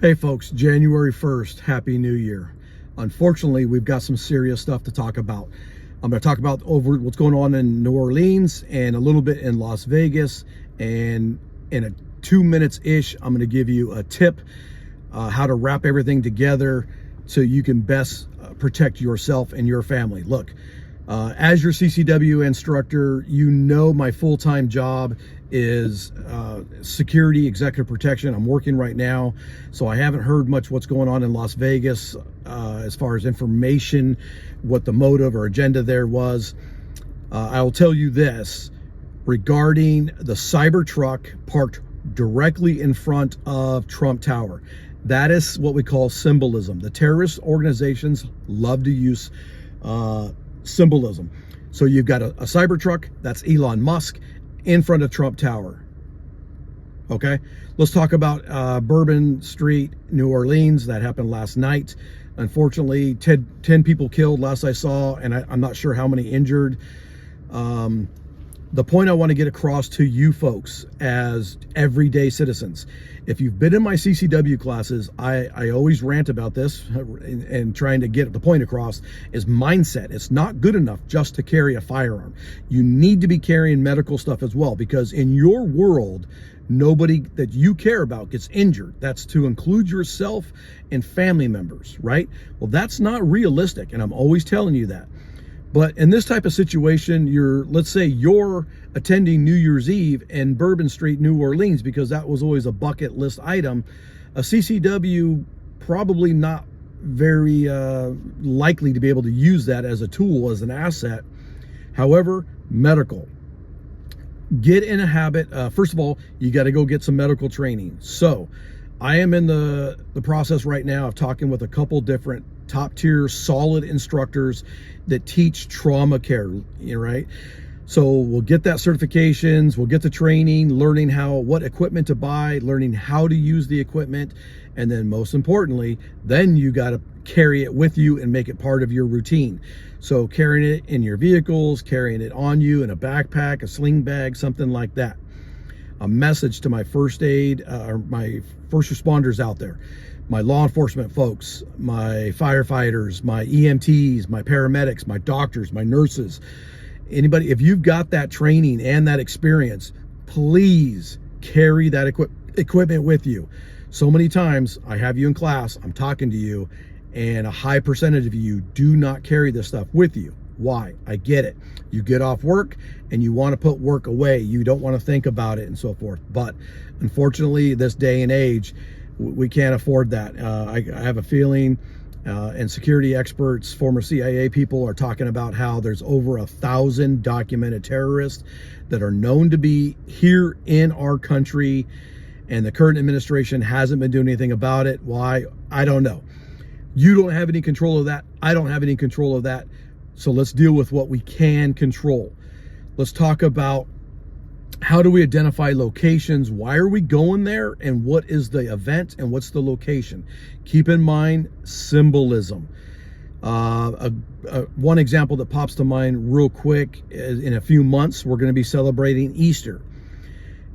Hey folks, January 1st, Happy New Year. Unfortunately, we've got some serious stuff to talk about. I'm going to talk about over what's going on in New Orleans and a little bit in Las Vegas. And in a 2 minutes-ish, I'm going to give you a tip, how to wrap everything together so you can best protect yourself and your family. Look, as your CCW instructor, you know my full-time job is security, executive protection. I'm working right now, so I haven't heard much what's going on in Las Vegas as far as information, what the motive or agenda there was. I'll tell you this regarding the cyber truck parked directly in front of Trump Tower. That is what we call symbolism. The terrorist organizations love to use symbolism. So you've got a cyber truck, that's Elon Musk, in front of Trump Tower. Okay, let's talk about Bourbon Street, New Orleans. That happened last night. Unfortunately, 10 people killed last I saw, and I'm not sure how many injured. The point I want to get across to you folks as everyday citizens, if you've been in my CCW classes, I always rant about this and trying to get the point across is mindset. It's not good enough just to carry a firearm. You need to be carrying medical stuff as well, because in your world, nobody that you care about gets injured. That's to include yourself and family members, right? Well, that's not realistic, and I'm always telling you that. But in this type of situation, let's say you're attending New Year's Eve in Bourbon Street, New Orleans, because that was always a bucket list item. A CCW probably not very likely to be able to use that as a tool, as an asset. However, medical. Get in a habit. First of all, you got to go get some medical training. So I am in the process right now of talking with a couple different top tier solid instructors that teach trauma care, right? So we'll get that certifications, we'll get the training, learning what equipment to buy, learning how to use the equipment, and then most importantly, then you got to carry it with you and make it part of your routine. So carrying it in your vehicles, carrying it on you in a backpack, a sling bag, something like that. A message to my first aid, or my first responders out there, my law enforcement folks, my firefighters, my EMTs, my paramedics, my doctors, my nurses, anybody, if you've got that training and that experience, please carry that equipment with you. So many times I have you in class, I'm talking to you, and a high percentage of you do not carry this stuff with you. Why? I get it. You get off work and you want to put work away. You don't want to think about it and so forth. But unfortunately, this day and age, we can't afford that. I have a feeling, and security experts, former CIA people are talking about how there's over 1,000 documented terrorists that are known to be here in our country, and the current administration hasn't been doing anything about it. Why? I don't know. You don't have any control of that. I don't have any control of that. So let's deal with what we can control. Let's talk about how do we identify locations? Why are we going there? And what is the event and what's the location? Keep in mind symbolism. One example that pops to mind real quick is in a few months, we're going to be celebrating Easter.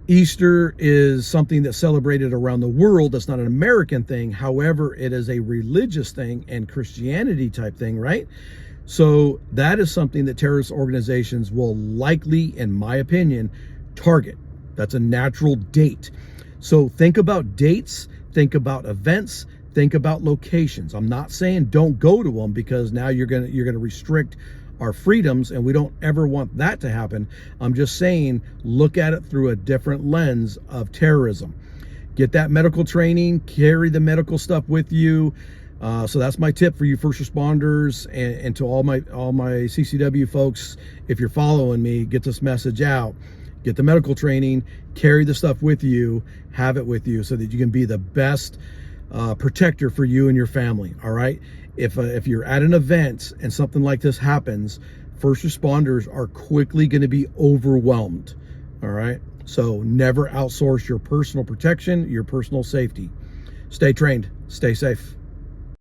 Easter is something that's celebrated around the world. That's not an American thing. However, it is a religious thing and Christianity type thing, right? So that is something that terrorist organizations will likely, in my opinion, target. That's a natural date. So think about dates, think about events, think about locations. I'm not saying don't go to them, because now you're gonna restrict our freedoms, and we don't ever want that to happen. I'm just saying look at it through a different lens of terrorism. Get that medical training, carry the medical stuff with you. So that's my tip for you first responders, and to all my CCW folks. If you're following me, get this message out. Get the medical training, carry the stuff with you, have it with you so that you can be the best protector for you and your family, all right? If you're at an event and something like this happens, first responders are quickly going to be overwhelmed, all right? So never outsource your personal protection, your personal safety. Stay trained, stay safe.